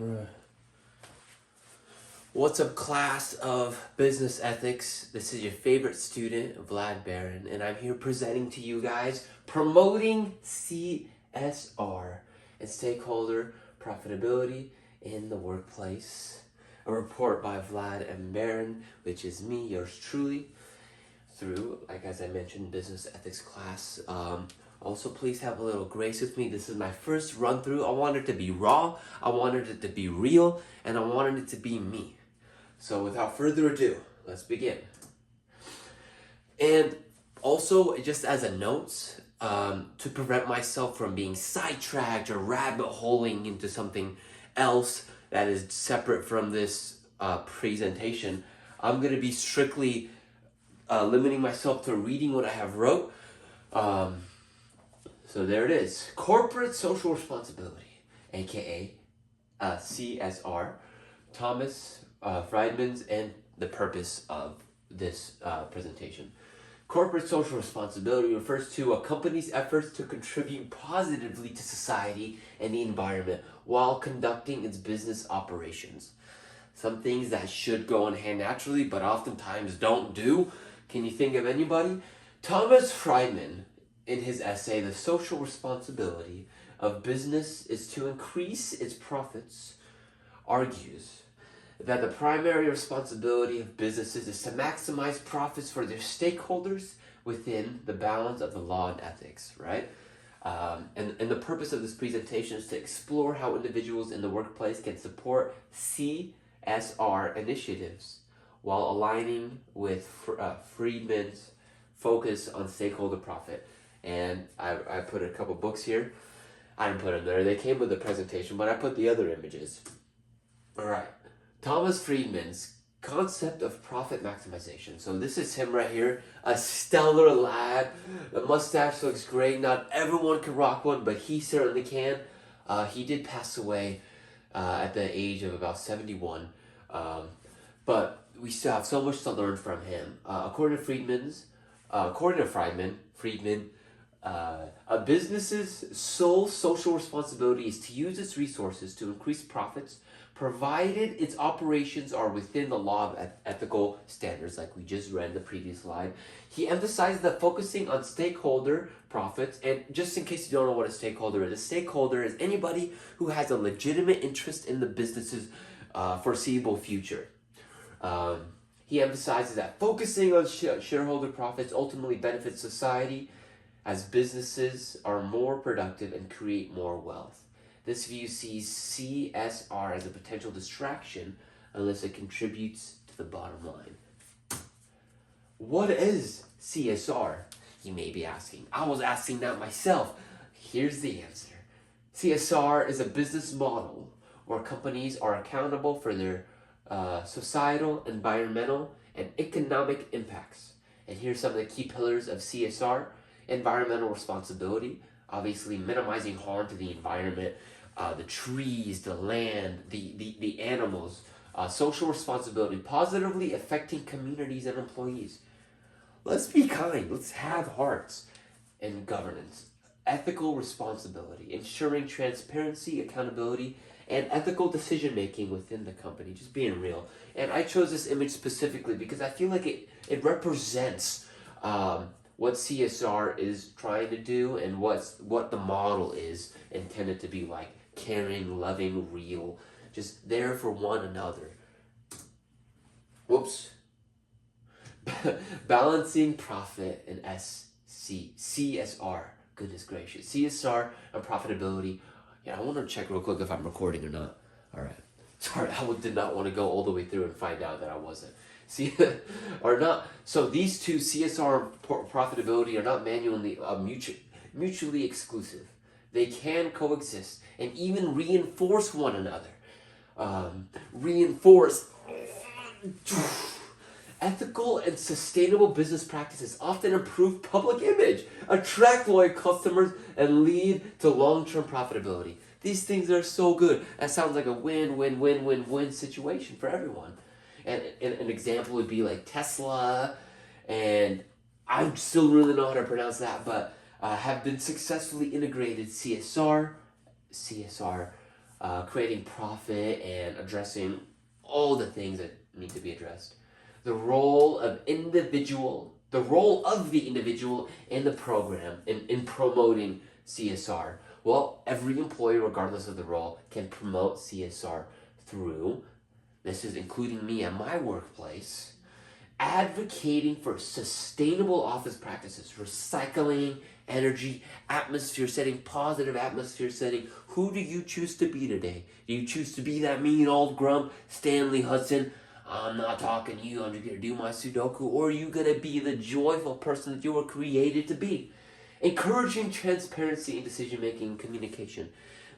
Alright. What's up, class of business ethics? This is your favorite student, Vlad, and I'm here presenting to you guys promoting CSR and stakeholder profitability in the workplace. A report by Vlad and Baron, which is me, yours truly, through, like as I mentioned, business ethics class. Also, please have a little grace with me. This is my first run through. I wanted it to be raw, I wanted it to be real, and I wanted it to be me. So without further ado, let's begin. And also, just as a note, to prevent myself from being sidetracked or rabbit holing into something else that is separate from this presentation, I'm going to be strictly limiting myself to reading what I have wrote. So there it is. Corporate social responsibility, aka CSR. Thomas Friedman's and the purpose of this presentation. Corporate social responsibility refers to a company's efforts to contribute positively to society and the environment while conducting its business operations. Some things that should go in hand naturally, but oftentimes don't do. Can you think of anybody? Thomas Friedman, in his essay, The Social Responsibility of Business is to Increase Its Profits, argues that the primary responsibility of businesses is to maximize profits for their stakeholders within the bounds of the law and ethics, right? And the purpose of this presentation is to explore how individuals in the workplace can support CSR initiatives while aligning with Friedman's focus on stakeholder profit. And I put a couple books here. I didn't put them there. They came with the presentation, but I put the other images. All right. Thomas Friedman's concept of profit maximization. So this is him right here, a stellar lad. The mustache looks great. Not everyone can rock one, but he certainly can. He did pass away at the age of about 71. But we still have so much to learn from him. According to Friedman, a business's sole social responsibility is to use its resources to increase profits, provided its operations are within the law of ethical standards, like we just read in the previous slide. He emphasized that focusing on stakeholder profits, and just in case you don't know what a stakeholder is anybody who has a legitimate interest in the business's foreseeable future. He emphasizes that focusing on shareholder profits ultimately benefits society as businesses are more productive and create more wealth. This view sees CSR as a potential distraction unless it contributes to the bottom line. What is CSR? You may be asking. I was asking that myself. Here's the answer. CSR is a business model where companies are accountable for their societal, environmental, and economic impacts. And here's some of the key pillars of CSR. Environmental responsibility, obviously minimizing harm to the environment, the trees, the land, the animals. Social responsibility, positively affecting communities and employees. Let's be kind, let's have hearts. And governance, ethical responsibility, ensuring transparency, accountability, and ethical decision making within the company, just being real. And I chose this image specifically because I feel like it represents what CSR is trying to do and what the model is intended to be like. Caring, loving, real, just there for one another. Whoops. Balancing profit and CSR. Goodness gracious. CSR and profitability. Yeah, I want to check real quick if I'm recording or not. All right. Sorry, I did not want to go all the way through and find out that I wasn't. See, or not. So these two, CSR and profitability, are not mutually exclusive. They can coexist and even reinforce one another. Reinforce. Ethical and sustainable business practices often improve public image, attract loyal customers, and lead to long-term profitability. These things are so good. That sounds like a win-win-win-win-win situation for everyone. And an example would be like Tesla, and I still really know how to pronounce that, but have been successfully integrated CSR creating profit and addressing all the things that need to be addressed. The role of the role of the individual in the program in promoting CSR. Well, every employee, regardless of the role, can promote CSR through, this is including me at my workplace, advocating for sustainable office practices, recycling, energy, atmosphere setting, positive atmosphere setting. Who do you choose to be today? Do you choose to be that mean old grump, Stanley Hudson? I'm not talking to you, I'm just going to do my Sudoku. Or are you going to be the joyful person that you were created to be? Encouraging transparency in decision making and communication.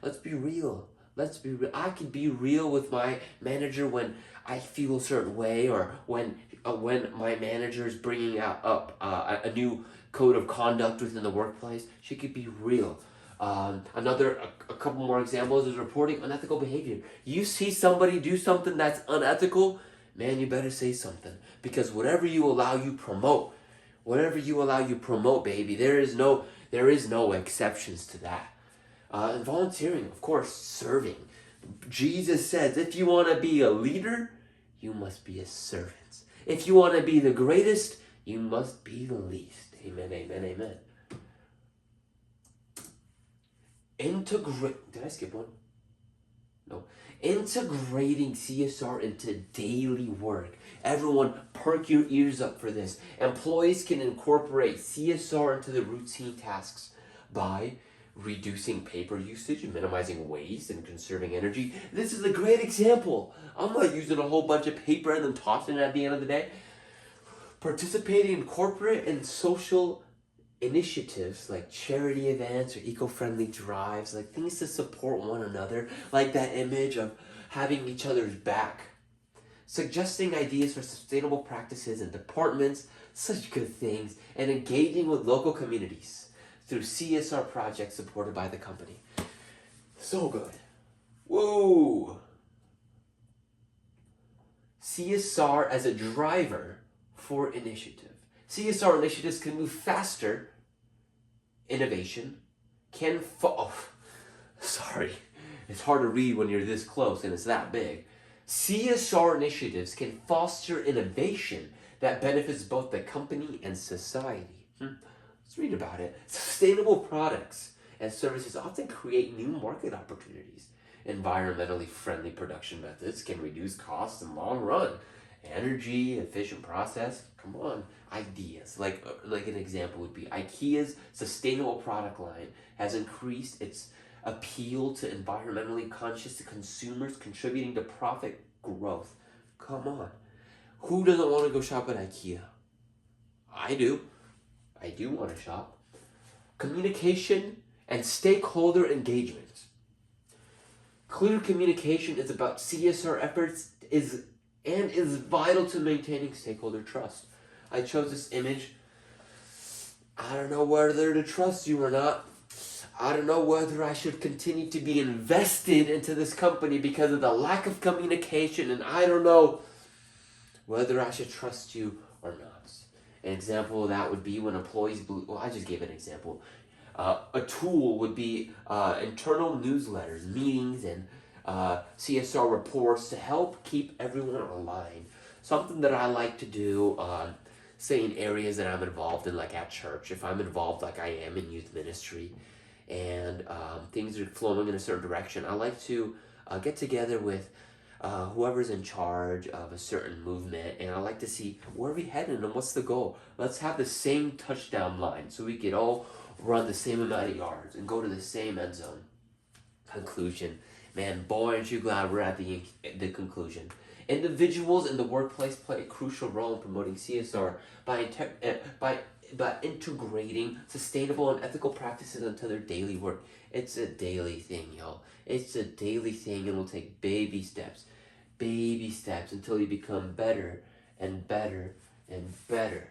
Let's be real. Let's be real. I can be real with my manager when I feel a certain way, or when my manager is bringing up a new code of conduct within the workplace. She could be real. A couple more examples is reporting unethical behavior. You see somebody do something that's unethical, man, you better say something, because whatever you allow, you promote. Whatever you allow, you promote, baby. There is no exceptions to that. And volunteering, of course, serving. Jesus says, if you want to be a leader, you must be a servant. If you want to be the greatest, you must be the least. Amen, amen, amen. Did I skip one? No. Integrating CSR into daily work. Everyone, perk your ears up for this. Employees can incorporate CSR into their routine tasks by reducing paper usage and minimizing waste and conserving energy. This is a great example. I'm not using a whole bunch of paper and then tossing it at the end of the day. Participating in corporate and social initiatives like charity events or eco-friendly drives, like things to support one another, like that image of having each other's back. Suggesting ideas for sustainable practices in departments, such good things, and engaging with local communities through CSR projects supported by the company. So good. Whoa! CSR as a driver for initiative. CSR initiatives can move faster. Innovation can it's hard to read when you're this close and it's that big. CSR initiatives can foster innovation that benefits both the company and society. Let's read about it. Sustainable products and services often create new market opportunities. Environmentally friendly production methods can reduce costs in the long run. Energy efficient process, come on, ideas. Like an example would be IKEA's sustainable product line has increased its appeal to environmentally conscious consumers, contributing to profit growth. Come on. Who doesn't want to go shop at IKEA? I do. I do want to shop. Communication and stakeholder engagement. Clear communication is about CSR efforts is vital to maintaining stakeholder trust. I chose this image. I don't know whether to trust you or not. I don't know whether I should continue to be invested into this company because of the lack of communication, and I don't know whether I should trust you or not. An example of that would be when employees I just gave an example. A tool would be internal newsletters, meetings, and CSR reports to help keep everyone aligned. Something that I like to do, say in areas that I'm involved in, like at church, if I'm involved like I am in youth ministry, and things are flowing in a certain direction, I like to get together with whoever's in charge of a certain movement, and I like to see where are we headed and what's the goal. Let's have the same touchdown line so we can all run the same amount of yards and go to the same end zone. Conclusion. Man, boy, aren't you glad we're at the conclusion. Individuals in the workplace play a crucial role in promoting CSR by integrating sustainable and ethical practices into their daily work. It's a daily thing, y'all. It's a daily thing, and we'll take baby steps until you become better and better and better.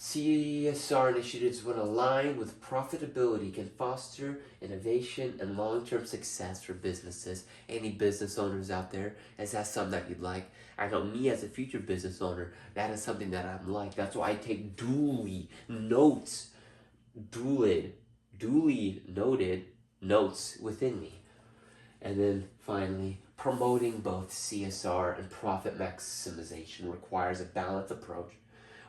CSR initiatives, when aligned with profitability, can foster innovation and long-term success for businesses. Any business owners out there, is that something that you'd like? I know me as a future business owner, that is something that I'm like. That's why I take duly noted notes within me. And then finally, promoting both CSR and profit maximization requires a balanced approach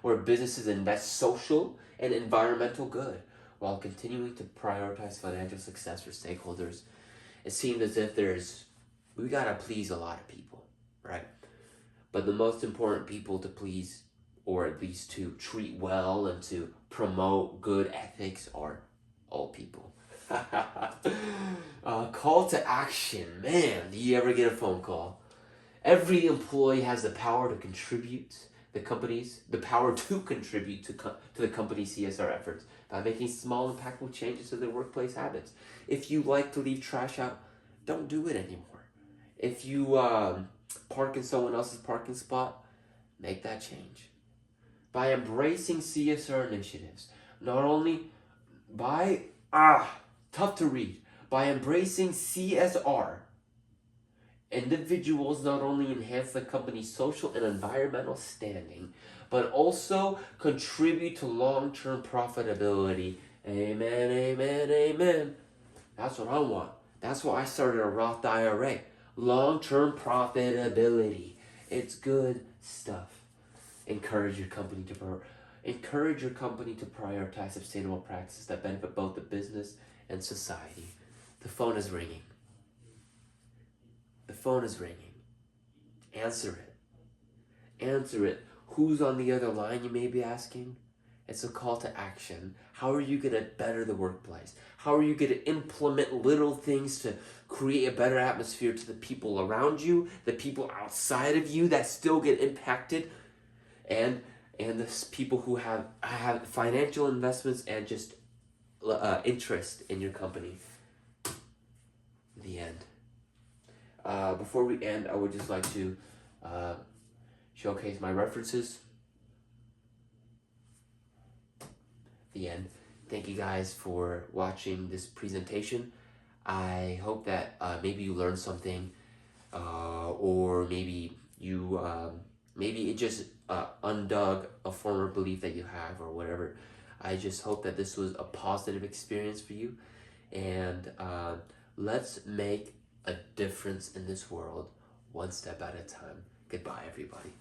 where businesses invest social and environmental good while continuing to prioritize financial success for stakeholders. It seems as if we gotta please a lot of people, right? But the most important people to please, or at least to treat well and to promote good ethics, are all people. Call to action. Man, do you ever get a phone call? Every employee has the power to contribute the power to contribute to the company's CSR efforts by making small impactful changes to their workplace habits. If you like to leave trash out, don't do it anymore. If you park in someone else's parking spot, make that change. By embracing CSR initiatives, not only by tough to read, by embracing CSR, individuals not only enhance the company's social and environmental standing, but also contribute to long-term profitability. Amen, amen, amen. That's what I want. That's why I started a Roth IRA. Long-term profitability. It's good stuff. Encourage your company to prioritize sustainable practices that benefit both the business and society. The phone is ringing. The phone is ringing. Answer it. Answer it. Who's on the other line, you may be asking? It's a call to action. How are you going to better the workplace? How are you going to implement little things to create a better atmosphere to the people around you, the people outside of you that still get impacted, and the people who have financial investments and just interest in your company? The end. Before we end, I would just like to showcase my references. The end. Thank you guys for watching this presentation. I hope that maybe you learned something, or maybe you maybe it just undug a former belief that you have or whatever. I just hope that this was a positive experience for you, and let's make a difference in this world one step at a time. Goodbye, everybody.